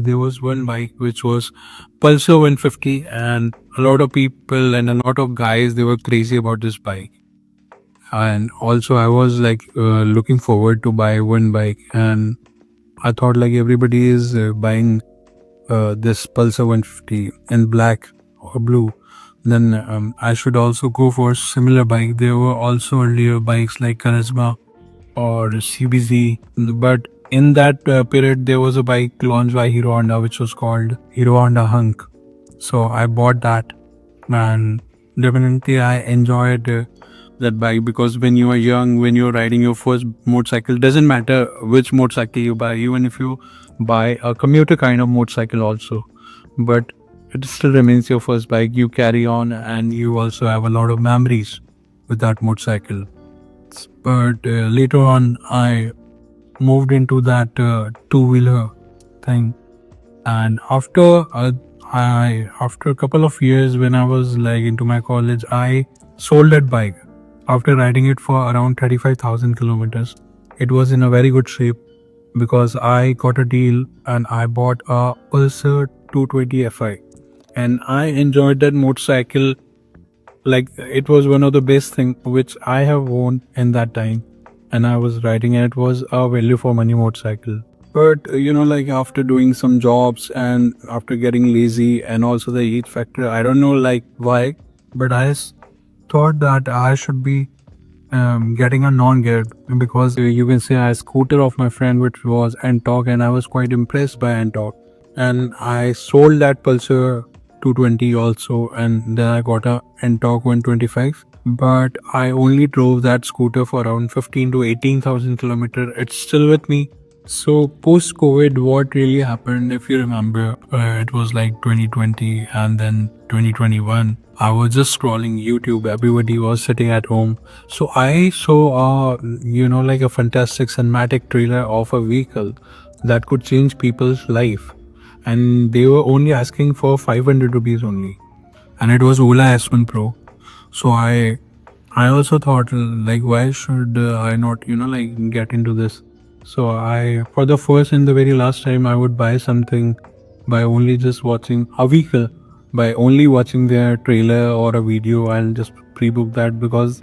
There was one bike which was Pulsar 150, and a lot of people and a lot of guys, they were crazy about this bike. And also I was like looking forward to buy one bike, and I thought like everybody is buying this Pulsar 150 in black or blue, then I should also go for similar bike. There were also earlier bikes like Charisma or CBZ, but in that period there was a bike launched by Hero Honda which was called Hero Honda Hunk. So I bought that, and definitely I enjoyed that bike, because when you are young, when you're riding your first motorcycle, doesn't matter which motorcycle you buy, even if you buy a commuter kind of motorcycle also, but it still remains your first bike. You carry on and you also have a lot of memories with that motorcycle. But later on I moved into that two-wheeler thing, and after a couple of years, when I was like into my college, I sold that bike after riding it for around 35,000 kilometers. It was in a very good shape because I got a deal and I bought a Pulsar 220 Fi, and I enjoyed that motorcycle. Like, it was one of the best thing which I have owned in that time, and I was riding it. It was a value for money motorcycle. But like after doing some jobs and after getting lazy, and also the heat factor, I don't know like why, but thought that I should be getting a non-gear, because you can say I scooter of my friend which was Antok, and I was quite impressed by Antok, and I sold that Pulsar 220 also, and then I got a Antok 125. But I only drove that scooter for around 15 to 18,000 kilometers. It's still with me. So post COVID, what really happened, if you remember, it was like 2020 and then 2021. I was just scrolling YouTube. Everybody was sitting at home. So I saw, like a fantastic cinematic trailer of a vehicle that could change people's life. And they were only asking for 500 rupees only. And it was Ola S1 Pro. So I also thought like, why should I not like get into this? So I, for the first and the very last time, I would buy something by only just watching a vehicle, by only watching their trailer or a video. I'll just pre-book that, because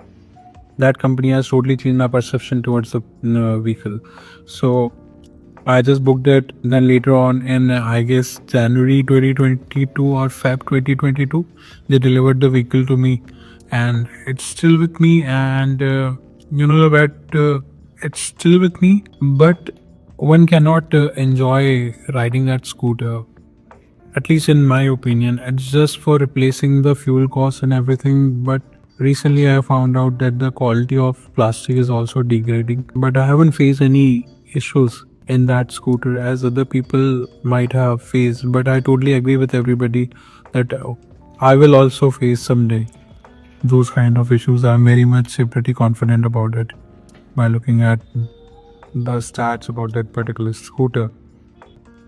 that company has totally changed my perception towards the vehicle. So I just booked it. Then later on in, I guess, January 2022 or Feb 2022, they delivered the vehicle to me, and it's still with me. And it's still with me, but one cannot enjoy riding that scooter. At least in my opinion, it's just for replacing the fuel costs and everything. But recently I found out that the quality of plastic is also degrading. But I haven't faced any issues in that scooter as other people might have faced. But I totally agree with everybody that I will also face someday those kind of issues. I'm very much pretty confident about it by looking at the stats about that particular scooter.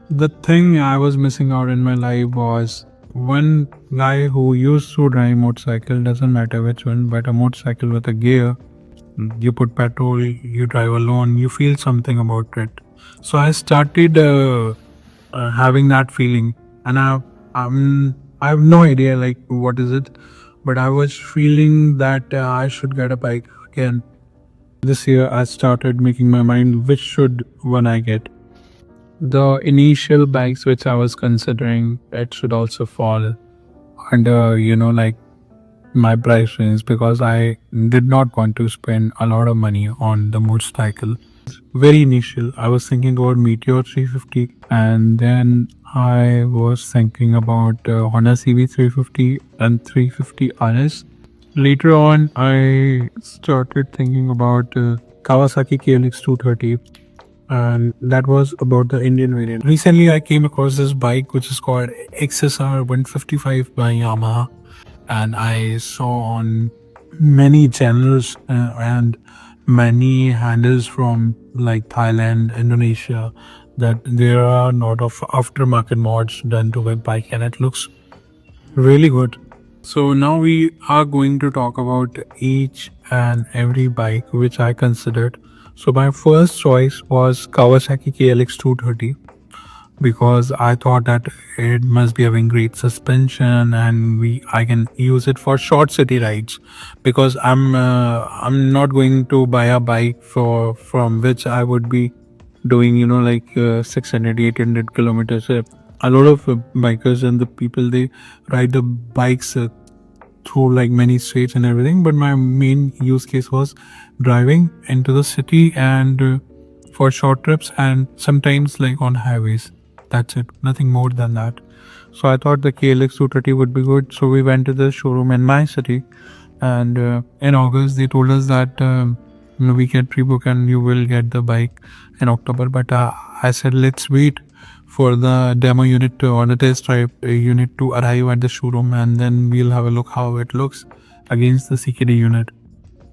The thing I was missing out in my life was one guy who used to drive motorcycle, doesn't matter which one, but a motorcycle with a gear. You put petrol, you drive alone, you feel something about it. So I started having that feeling, and I have no idea like what is it, but I was feeling that I should get a bike again. This year I started making my mind which should one I get. The initial bikes which I was considering, it should also fall under like my price range, because I did not want to spend a lot of money on the motorcycle. Very initial, I was thinking about Meteor 350, and then I was thinking about Honda CB 350 and 350 RS. Later on, I started thinking about Kawasaki KLX 230, and that was about the Indian variant. Recently, I came across this bike which is called XSR 155 by Yamaha, and I saw on many channels and many handles from like Thailand, Indonesia, that there are a lot of aftermarket mods done to the bike, and it looks really good. So now we are going to talk about each and every bike which I considered. So my first choice was Kawasaki KLX 230. because I thought that it must be having great suspension and we I can use it for short city rides, because I'm not going to buy a bike for from which I would be doing 600 800 kilometers. A lot of bikers and the people, they ride the bikes through like many states and everything, but my main use case was driving into the city and for short trips and sometimes like on highways. That's it, nothing more than that. So I thought the KLX 230 would be good, so we went to the showroom in my city, and in August they told us that we can pre-book and you will get the bike in October. But I said let's wait for the demo unit or the test drive unit to arrive at the showroom, and then we'll have a look how it looks against the CKD unit.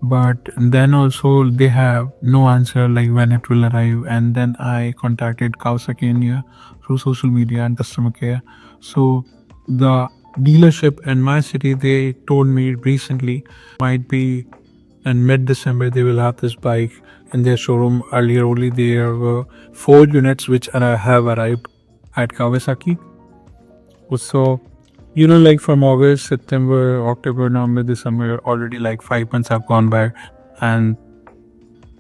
But then also they have no answer like when it will arrive, and then I contacted Kawasaki India through social media and customer care. So the dealership in my city, they told me recently might be in mid-December they will have this bike in their showroom. Earlier only there were 4 units which have arrived at Kawasaki. So like from August, September, October, November, December, already like 5 months have gone by, and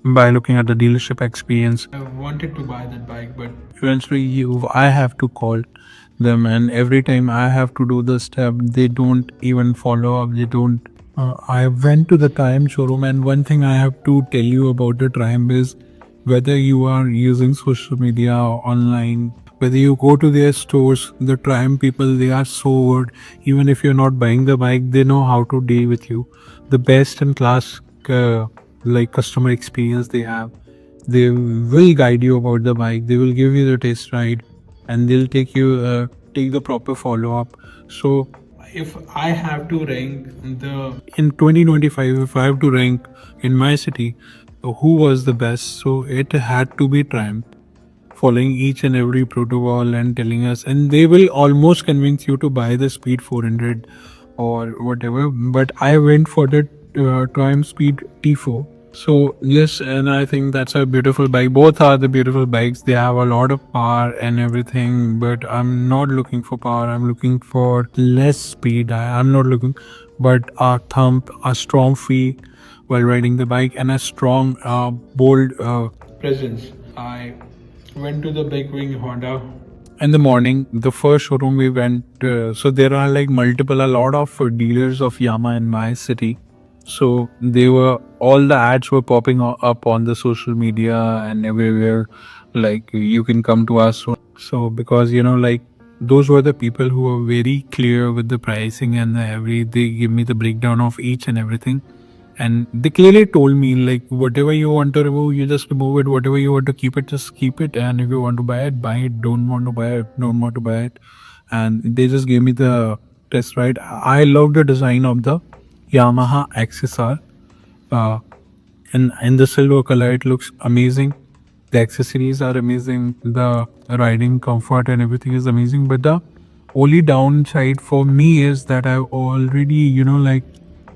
by looking at the dealership experience, I wanted to buy that bike, but eventually I have to call them, and every time I have to do the step, they don't even follow up. They don't. I went to the Triumph showroom, and one thing I have to tell you about the Triumph is whether you are using social media or online, whether you go to their stores, the Triumph people, they are so good. Even if you're not buying the bike, they know how to deal with you. The best in class like customer experience they have. They will guide you about the bike, they will give you the test ride, and they'll take the proper follow up. So if I have to rank the in 2025, if I have to rank in my city who was the best, so it had to be Triumph, following each and every protocol and telling us, and they will almost convince you to buy the Speed 400 or whatever. But I went for the Triumph Speed T4. So yes, and I think that's a beautiful bike. Both are the beautiful bikes. They have a lot of power and everything, but I'm not looking for power. I'm looking for less speed. I'm not looking, but a thump, a strong feel while riding the bike, and a strong, bold presence. I went to the big wing Honda in the morning. The first showroom we went, so there are like a lot of dealers of Yamaha in my city. So they were all the ads were popping up on the social media and everywhere, like you can come to us. So because like those were the people who were very clear with the pricing and they give me the breakdown of each and everything, and they clearly told me like whatever you want to remove, you just remove it. Whatever you want to keep it, just keep it. And if you want to buy it, buy it. Don't want to buy it, don't want to buy it. And they just gave me the test ride. I love the design of the Yamaha XSR. Uh, in the silver color, it looks amazing. The accessories are amazing. The riding comfort and everything is amazing. But the only downside for me is that I've already,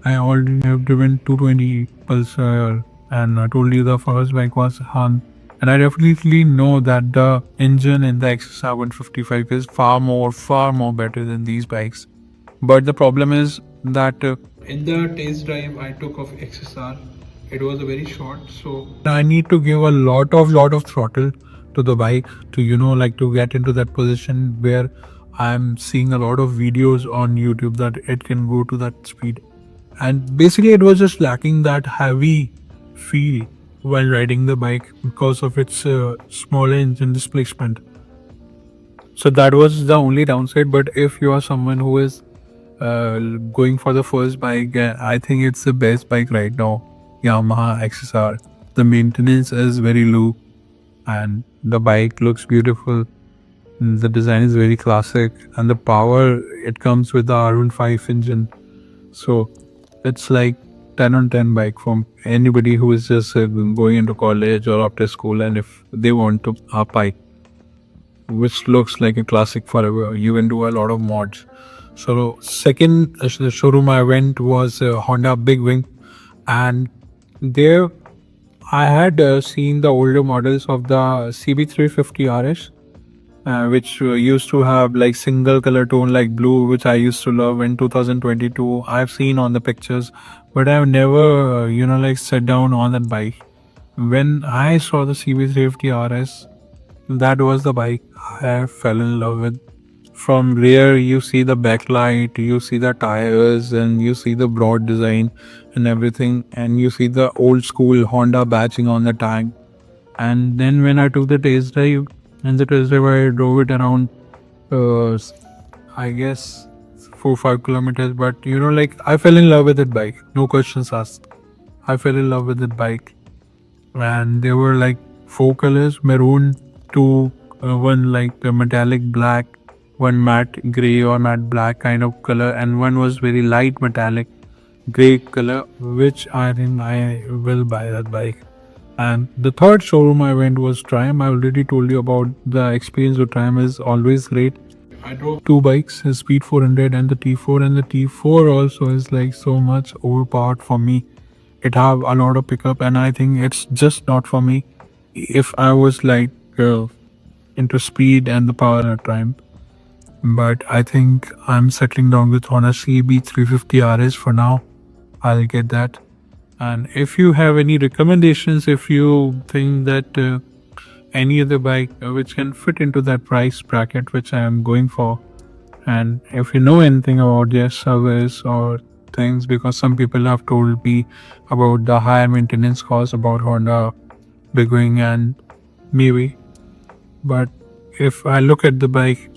I already have driven 220 Pulsar, and I told you the first bike was Han. And I definitely know that the engine in the XSR 155 is far more better than these bikes. But the problem is that in the test drive I took of XSR, it was a very short, so I need to give a lot of throttle to the bike to like to get into that position where I'm seeing a lot of videos on YouTube that it can go to that speed. And basically it was just lacking that heavy feel while riding the bike because of its small engine displacement. So that was the only downside. But if you are someone who is going for the first bike, I think it's the best bike right now, Yamaha XSR. The maintenance is very low, and the bike looks beautiful. The design is very classic, and the power, it comes with the R15 engine. So it's like 10 on 10 bike from anybody who is just going into college or after school, and if they want to a bike which looks like a classic forever, you can do a lot of mods. So second showroom I went was Honda Big Wing, and there I had seen the older models of the CB350 RS, which used to have like single color tone like blue, which I used to love in 2022. I've seen on the pictures, but I've never, like sat down on that bike. When I saw the CB350 RS, that was the bike I fell in love with. From rear, you see the backlight, you see the tires, and you see the broad design and everything, and you see the old school Honda badging on the tank. And then when I took the test drive, and the test drive I drove it around, uh, s- I guess 4 5 kilometers. But like I fell in love with that bike. No questions asked. I fell in love with that bike, and there were like four colors: maroon, two, one like metallic black, one matte gray or matte black kind of color, and one was very light metallic gray color, which I think I will buy that bike. And the third showroom I went was Triumph. I already told you about the experience with Triumph is always great. I drove two bikes, the Speed 400 and the T4, and the T4 also is like so much overpowered for me. It have a lot of pickup, and I think it's just not for me. If I was like into speed and the power at Triumph, but I think I'm settling down with Honda CB 350 RS for now. I'll get that. And if you have any recommendations, if you think that any other bike which can fit into that price bracket which I am going for, and if you know anything about their service or things, because some people have told me about the higher maintenance cost about Honda Biguing and maybe, but if I look at the bike,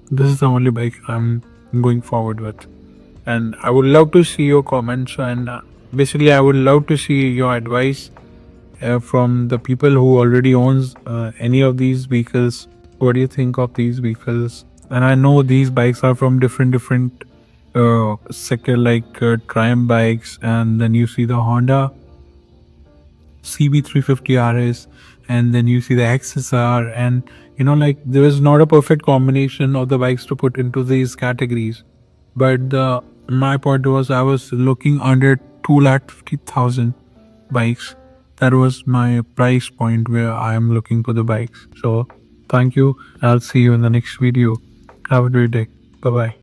this is the only bike I'm going forward with. And I would love to see your comments, and basically I would love to see your advice from the people who already owns any of these vehicles. What do you think of these vehicles? And I know these bikes are from different sector, like Triumph bikes, and then you see the Honda CB350 RS, and then you see the XSR, and like there is not a perfect combination of the bikes to put into these categories. But the my point was I was looking under 2,50,000 bikes. That was my price point where I am looking for the bikes. So thank you. I'll see you in the next video. Have a great day. Bye bye.